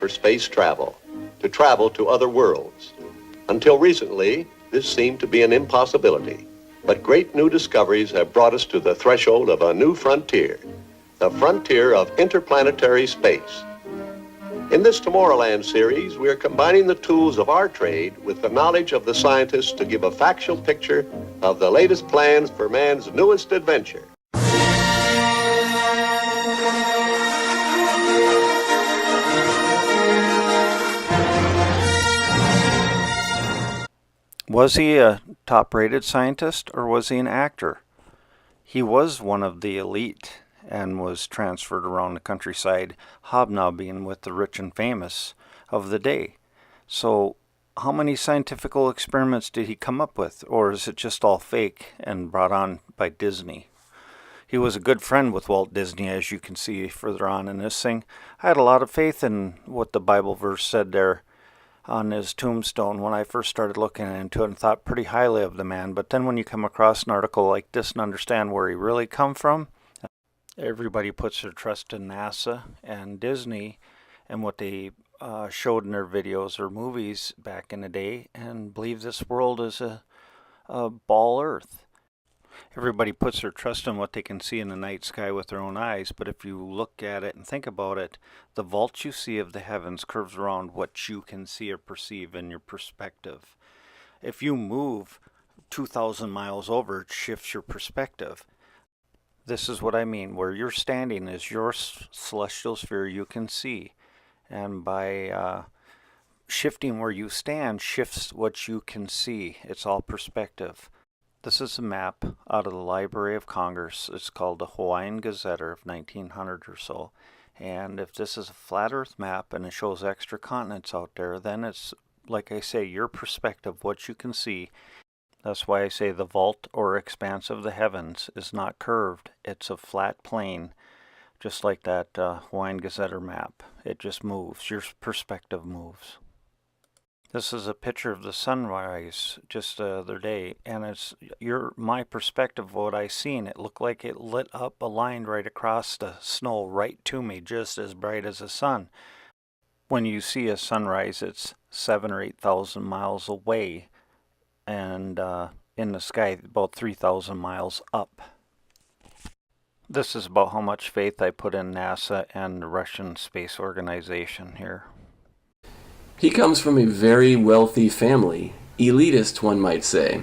for space travel, to travel to other worlds. Until recently, this seemed to be an impossibility. But great new discoveries have brought us to the threshold of a new frontier, the frontier of interplanetary space. In this Tomorrowland series, we are combining the tools of our trade with the knowledge of the scientists to give a factual picture of the latest plans for man's newest adventure. Was he a top-rated scientist, or was he an actor? He was one of the elite and was transferred around the countryside, hobnobbing with the rich and famous of the day. So how many scientific experiments did he come up with, or is it just all fake and brought on by Disney? He was a good friend with Walt Disney, as you can see further on in this thing. I had a lot of faith in what the Bible verse said there on his tombstone when I first started looking into it, and thought pretty highly of the man. But then when you come across an article like this and understand where he really come from, everybody puts their trust in NASA and Disney and what they showed in their videos or movies back in the day, and believe this world is a ball earth. Everybody puts their trust in what they can see in the night sky with their own eyes, but if you look at it and think about it, the vault you see of the heavens curves around what you can see or perceive in your perspective. If you move 2,000 miles over, it shifts your perspective. This is what I mean. Where you're standing is your celestial sphere you can see. And by shifting where you stand shifts what you can see. It's all perspective. This is a map out of the Library of Congress. It's called the Hawaiian Gazetter of 1900 or so. And if this is a flat earth map and it shows extra continents out there, then it's, like I say, your perspective, what you can see. That's why I say the vault or expanse of the heavens is not curved. It's a flat plane, just like that Hawaiian Gazetter map. It just moves. Your perspective moves. This is a picture of the sunrise just the other day, and it's my perspective of what I seen. It looked like it lit up a line right across the snow right to me, just as bright as the sun. When you see a sunrise, it's 7,000 or 8,000 miles away, and in the sky about 3,000 miles up. This is about how much faith I put in NASA and the Russian Space Organization here. He comes from a very wealthy family, elitist one might say.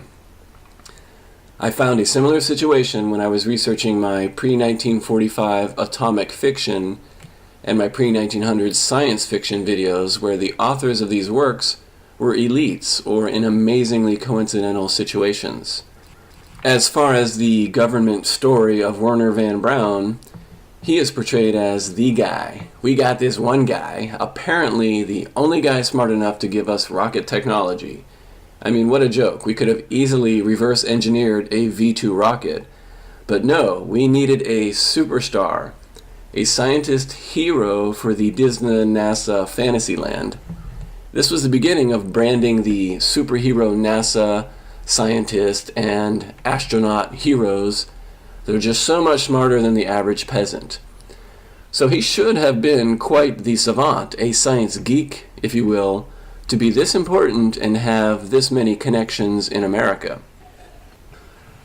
I found a similar situation when I was researching my pre-1945 atomic fiction and my pre-1900 science fiction videos, where the authors of these works were elites or in amazingly coincidental situations. As far as the government story of Wernher von Braun, he is portrayed as the guy. We got this one guy, apparently the only guy smart enough to give us rocket technology. I mean, what a joke. We could have easily reverse engineered a V-2 rocket. But no, we needed a superstar, a scientist hero for the Disney NASA Fantasyland. This was the beginning of branding the superhero NASA scientist and astronaut heroes. They're just so much smarter than the average peasant. So he should have been quite the savant, a science geek, if you will, to be this important and have this many connections in America.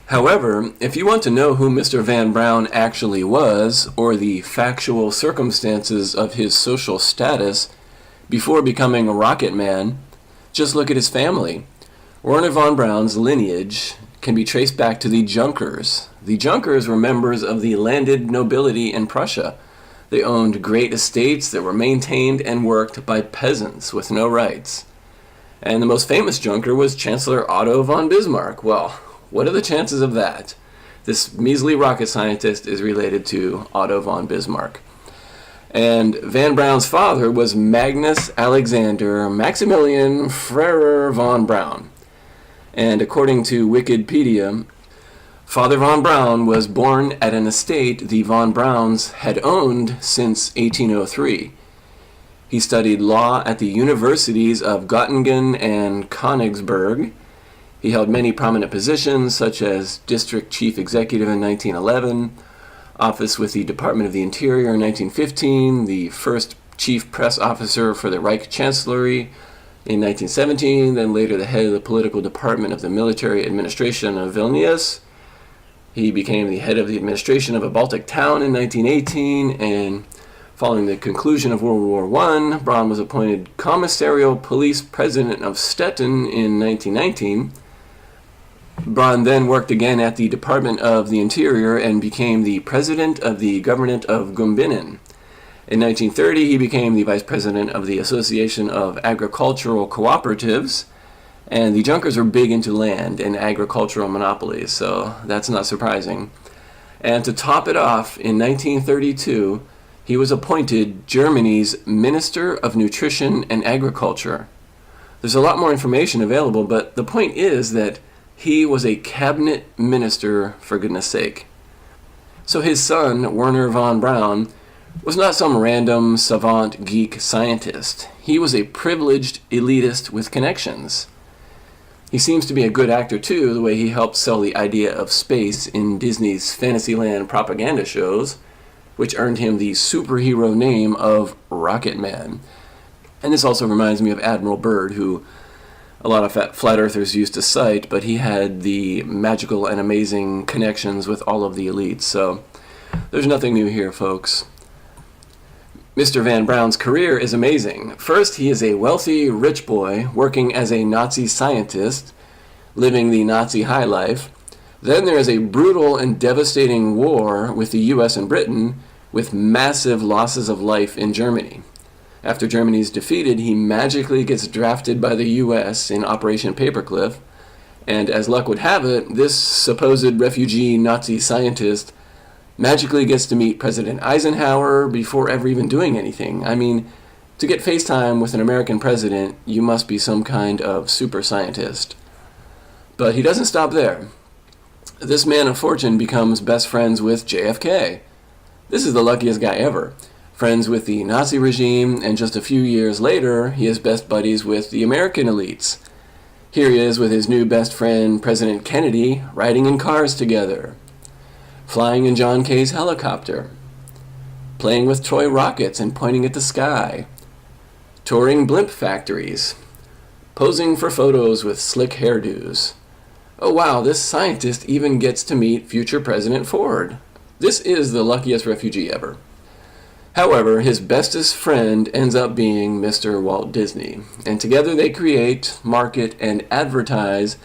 However, if you want to know who Mr. Von Braun actually was, or the factual circumstances of his social status before becoming a rocket man, just look at his family. Wernher von Braun's lineage can be traced back to the Junkers. The Junkers were members of the landed nobility in Prussia. They owned great estates that were maintained and worked by peasants with no rights. And the most famous Junker was Chancellor Otto von Bismarck. Well, what are the chances of that? This measly rocket scientist is related to Otto von Bismarck. And Von Braun's father was Magnus Alexander Maximilian Frerer von Braun. And according to Wikipedia, Father von Braun was born at an estate the von Brauns had owned since 1803. He studied law at the universities of Göttingen and Königsberg. He held many prominent positions, such as district chief executive in 1911, office with the Department of the Interior in 1915, the first chief press officer for the Reich Chancellery in 1917, then later the head of the political department of the military administration of Vilnius. He became the head of the administration of a Baltic town in 1918, and following the conclusion of World War I, Braun was appointed commissarial police president of Stettin in 1919. Braun then worked again at the Department of the Interior and became the president of the Governorate of Gumbinnen. In 1930, he became the vice president of the Association of Agricultural Cooperatives, and the Junkers were big into land and agricultural monopolies, so that's not surprising. And to top it off, in 1932, he was appointed Germany's Minister of Nutrition and Agriculture. There's a lot more information available, but the point is that he was a cabinet minister, for goodness sake. So his son, Werner von Braun, was not some random savant geek scientist. He was a privileged elitist with connections. He seems to be a good actor too, the way he helped sell the idea of space in Disney's Fantasyland propaganda shows, which earned him the superhero name of Rocket Man. And this also reminds me of Admiral Byrd, who a lot of flat earthers used to cite, but he had the magical and amazing connections with all of the elites, so there's nothing new here, folks. Mr. Van Braun's career is amazing. First, he is a wealthy, rich boy working as a Nazi scientist, living the Nazi high life. Then there is a brutal and devastating war with the US and Britain, with massive losses of life in Germany. After Germany is defeated, he magically gets drafted by the US in Operation Paperclip, and as luck would have it, this supposed refugee Nazi scientist magically gets to meet President Eisenhower before ever even doing anything. I mean, to get FaceTime with an American president, you must be some kind of super scientist. But he doesn't stop there. This man of fortune becomes best friends with JFK. This is the luckiest guy ever. Friends with the Nazi regime, and just a few years later, he is best buddies with the American elites. Here he is with his new best friend, President Kennedy, riding in cars together, flying in John K's helicopter, playing with toy rockets and pointing at the sky, touring blimp factories, posing for photos with slick hairdos. Oh wow, this scientist even gets to meet future President Ford. This is the luckiest refugee ever. However, his bestest friend ends up being Mr. Walt Disney, and together they create, market, and advertise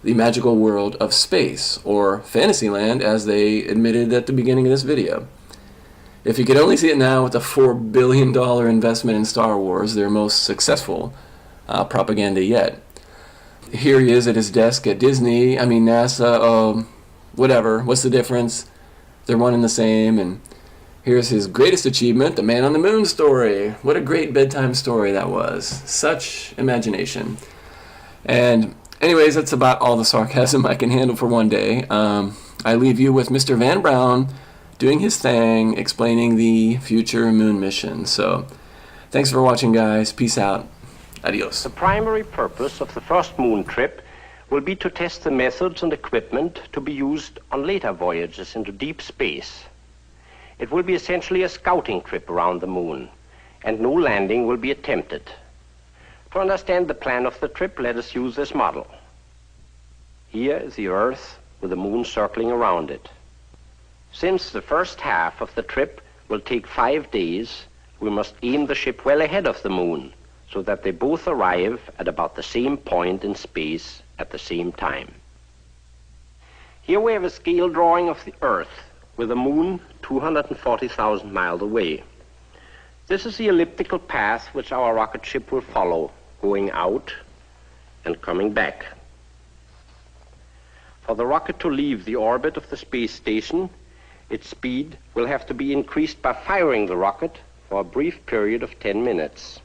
the magical world of space, or Fantasyland, as they admitted at the beginning of this video. If you could only see it now with a $4 billion investment in Star Wars, their most successful propaganda yet. Here he is at his desk at Disney, NASA, whatever, what's the difference? They're one and the same, and here's his greatest achievement, the Man on the Moon story. What a great bedtime story that was. Such imagination. And anyways, that's about all the sarcasm I can handle for one day. I leave you with Mr. Van Braun doing his thing, explaining the future moon mission. So, thanks for watching, guys. Peace out. Adios. The primary purpose of the first moon trip will be to test the methods and equipment to be used on later voyages into deep space. It will be essentially a scouting trip around the moon, and no landing will be attempted. To understand the plan of the trip, let us use this model. Here is the Earth with the moon circling around it. Since the first half of the trip will take 5 days, we must aim the ship well ahead of the moon, so that they both arrive at about the same point in space at the same time. Here we have a scale drawing of the Earth, with the moon 240,000 miles away. This is the elliptical path which our rocket ship will follow, going out and coming back. For the rocket to leave the orbit of the space station, its speed will have to be increased by firing the rocket for a brief period of 10 minutes.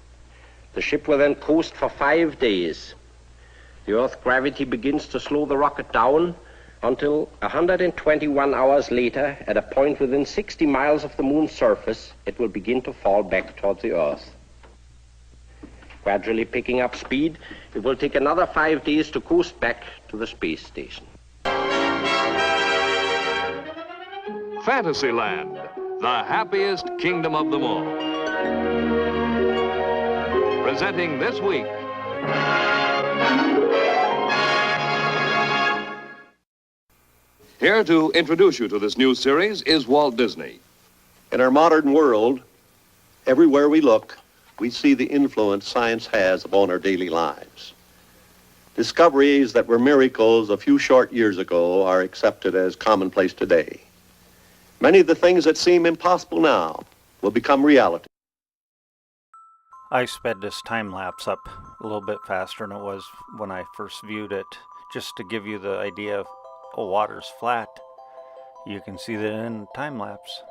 The ship will then coast for 5 days. The Earth's gravity begins to slow the rocket down until 121 hours later, at a point within 60 miles of the moon's surface, it will begin to fall back toward the Earth. Gradually picking up speed, it will take another 5 days to coast back to the space station. Fantasyland, the happiest kingdom of them all. presenting this week. Here to introduce you to this new series is Walt Disney. In our modern world, everywhere we look, we see the influence science has upon our daily lives. Discoveries that were miracles a few short years ago are accepted as commonplace today. Many of the things that seem impossible now will become reality. I sped this time lapse up a little bit faster than it was when I first viewed it, just to give you the idea of, oh, water's flat. You can see that in time lapse.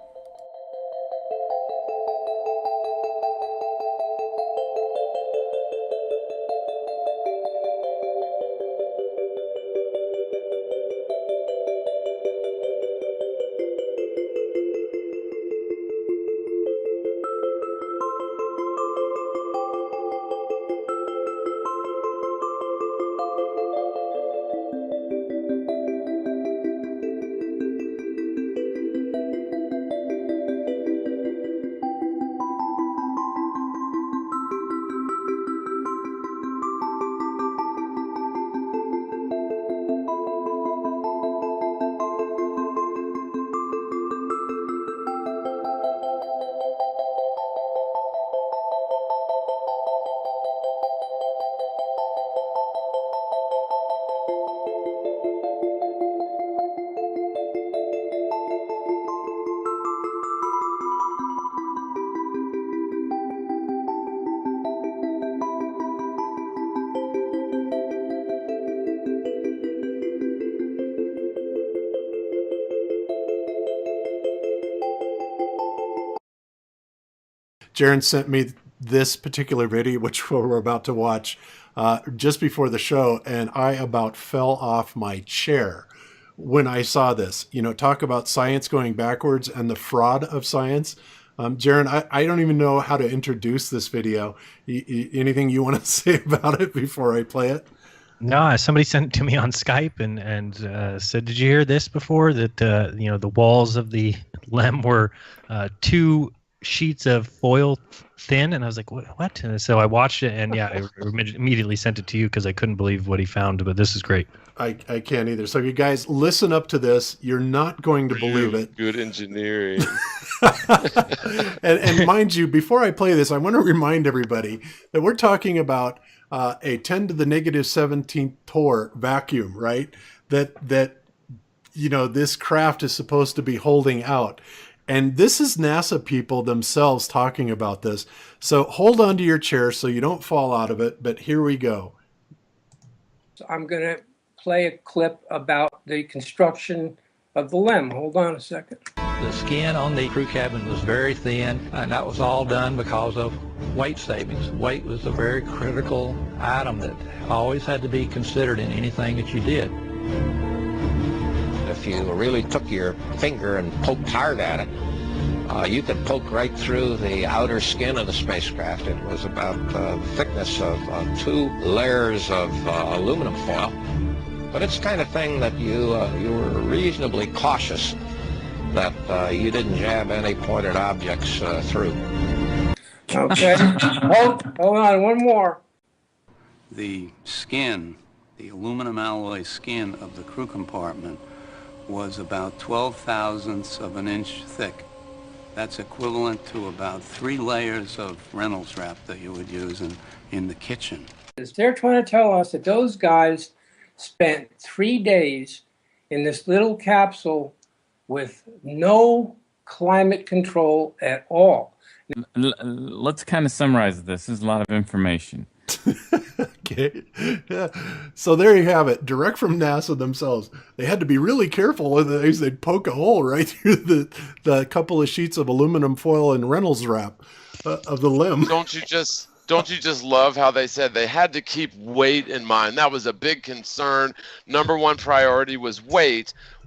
Jaron sent me this particular video, which we're about to watch, just before the show, and I about fell off my chair when I saw this. You know, talk about science going backwards and the fraud of science. Jaron, I don't even know how to introduce this video. Anything you want to say about it before I play it? No, somebody sent it to me on Skype and said, "Did you hear this before? That the walls of the LEM were 2 sheets of foil thin?" And I was like, "What?" And so I watched it, and yeah, I immediately sent it to you because I couldn't believe what he found. But this is great. I can't either. So you guys listen up to this. You're not going to believe it. Good engineering. and mind you, before I play this, I want to remind everybody that we're talking about a 10 to the negative 17th torr vacuum, right? That this craft is supposed to be holding out. And this is NASA people themselves talking about this. So hold on to your chair so you don't fall out of it. But here we go. I'm going to play a clip about the construction of the LEM. Hold on a second. The skin on the crew cabin was very thin, and that was all done because of weight savings. Weight was a very critical item that always had to be considered in anything that you did. If you really took your finger and poked hard at it, you could poke right through the outer skin of the spacecraft. It was about the thickness of 2 layers of aluminum foil. But it's the kind of thing that you were reasonably cautious that you didn't jab any pointed objects through. Okay, hold on, one more. The skin, the aluminum alloy skin of the crew compartment was about 12 thousandths of an inch thick. That's equivalent to about 3 layers of Reynolds wrap that you would use in the kitchen. They're trying to tell us that those guys spent 3 days in this little capsule with no climate control at all. Let's kind of summarize this. This is a lot of information. Okay. Yeah. So there you have it. Direct from NASA themselves. They had to be really careful. They'd poke a hole right through the couple of sheets of aluminum foil and Reynolds wrap of the LEM. Don't you just love how they said they had to keep weight in mind? That was a big concern. Number one priority was weight.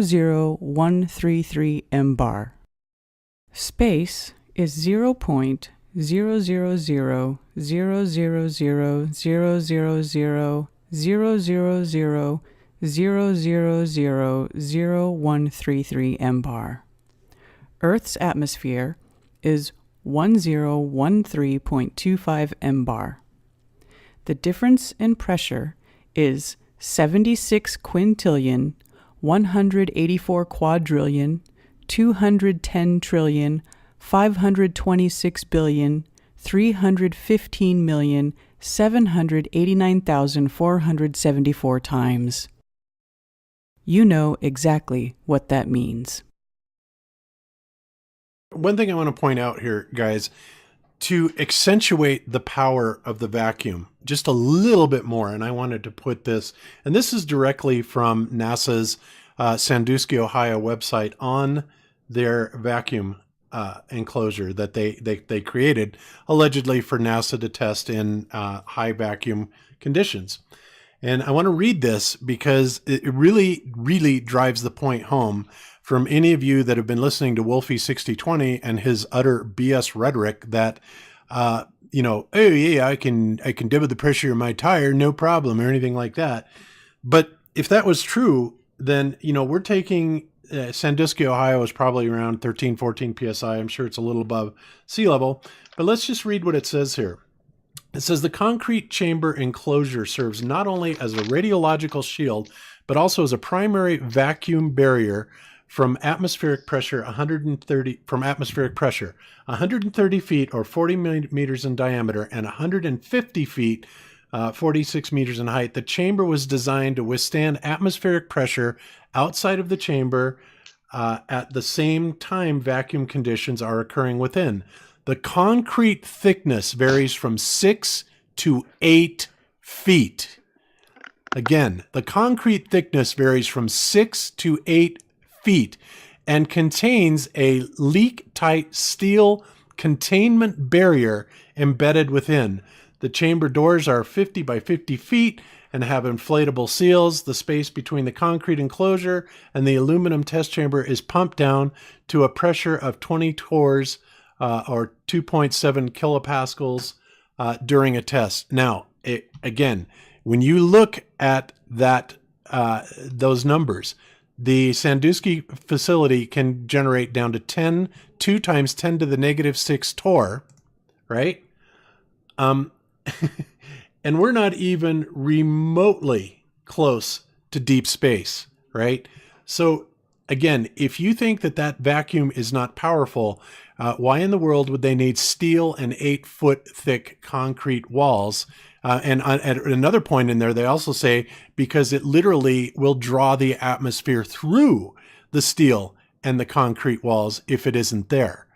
0.00133 M-bar. Space is 0.000000000000133 M-bar. Earth's atmosphere is 1013.25 M-bar. The difference in pressure is 76 quintillion, 184 quadrillion, 210 trillion, 526 billion, 315,789,474 times. you know exactly what that means. One thing I want to point out here, guys, to accentuate the power of the vacuum just a little bit more, and I wanted to put this, and this is directly from NASA's Sandusky, Ohio website on their vacuum enclosure that they created, allegedly for NASA to test in high vacuum conditions. And I want to read this because it really, really drives the point home from any of you that have been listening to Wolfie 6020 and his utter BS rhetoric that, oh yeah, I can dib the pressure of my tire, no problem, or anything like that. But if that was true, then, we're taking Sandusky, Ohio is probably around 13, 14 PSI. I'm sure it's a little above sea level, but let's just read what it says here. It says the concrete chamber enclosure serves not only as a radiological shield, but also as a primary vacuum barrier from atmospheric pressure 130 feet or 40 meters in diameter and 150 feet 46 meters in height. The chamber was designed to withstand atmospheric pressure outside of the chamber at the same time vacuum conditions are occurring within. The concrete thickness varies from 6 to 8 feet. Again, the concrete thickness varies from 6 to 8 feet and contains a leak-tight steel containment barrier embedded within. The chamber doors are 50 by 50 feet and have inflatable seals. The space between the concrete enclosure and the aluminum test chamber is pumped down to a pressure of 20 torrs or 2.7 kilopascals during a test. Now, again, when you look at that, those numbers, the Sandusky facility can generate down to 2 times 10 to the negative 6 torr, right? And we're not even remotely close to deep space, right? So again, if you think that vacuum is not powerful, why in the world would they need steel and 8-foot thick concrete walls? And at another point in there, they also say because it literally will draw the atmosphere through the steel and the concrete walls if it isn't there.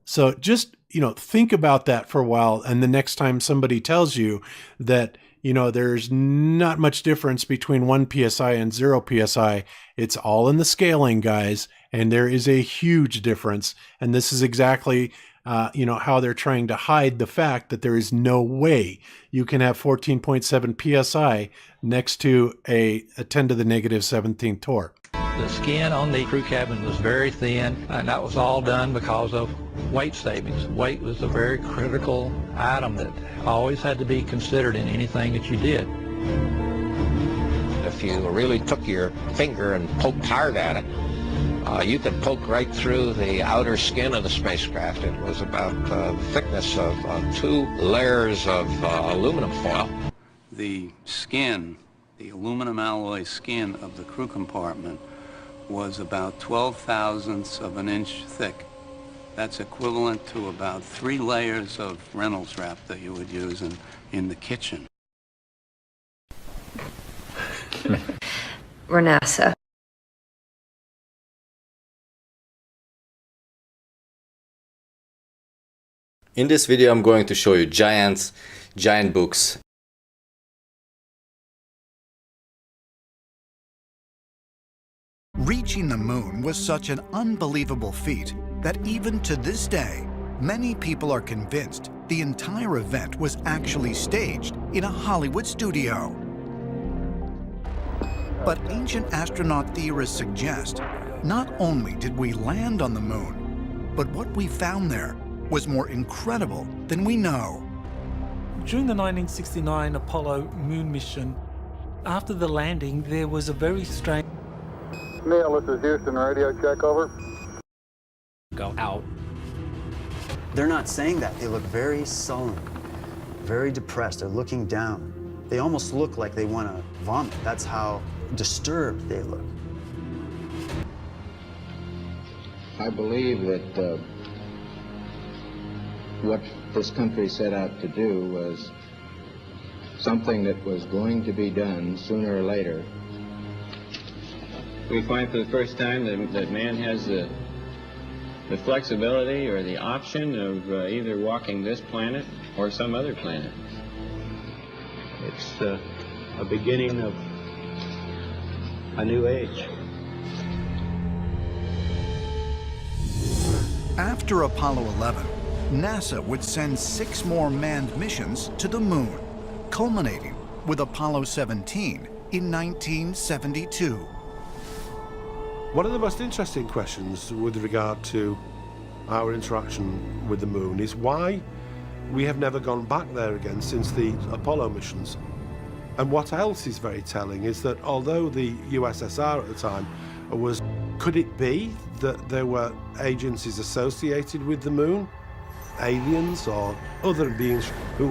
So just, think about that for a while. And the next time somebody tells you that, there's not much difference between 1 PSI and 0 PSI, it's all in the scaling, guys. And there is a huge difference. And this is exactly how they're trying to hide the fact that there is no way you can have 14.7 PSI next to a 10 to the negative 17th torr. The skin on the crew cabin was very thin, and that was all done because of weight savings. Weight was a very critical item that always had to be considered in anything that you did. If you really took your finger and poked hard at it, you could poke right through the outer skin of the spacecraft. It was about the thickness of 2 layers of aluminum foil. The skin, the aluminum alloy skin of the crew compartment was about 12/1000ths of an inch thick. That's equivalent to about 3 layers of Reynolds wrap that you would use in the kitchen. We're NASA. In this video I'm going to show you giant books. Reaching the moon was such an unbelievable feat that even to this day, many people are convinced the entire event was actually staged in a Hollywood studio. But ancient astronaut theorists suggest not only did we land on the moon, but what we found there was more incredible than we know. During the 1969 Apollo moon mission, after the landing, there was a very strange... Neil, this is Houston, radio check, over. Go out. They're not saying that. They look very sullen, very depressed. They're looking down. They almost look like they want to vomit. That's how disturbed they look. I believe that what this country set out to do was something that was going to be done sooner or later. we find for the first time that man has the flexibility or the option of either walking this planet or some other planet. It's a beginning of a new age. After Apollo 11, NASA would send 6 more manned missions to the moon, culminating with Apollo 17 in 1972. One of the most interesting questions with regard to our interaction with the moon is why we have never gone back there again since the Apollo missions. And what else is very telling is that although the USSR at the time could it be that there were agencies associated with the moon, aliens or other beings who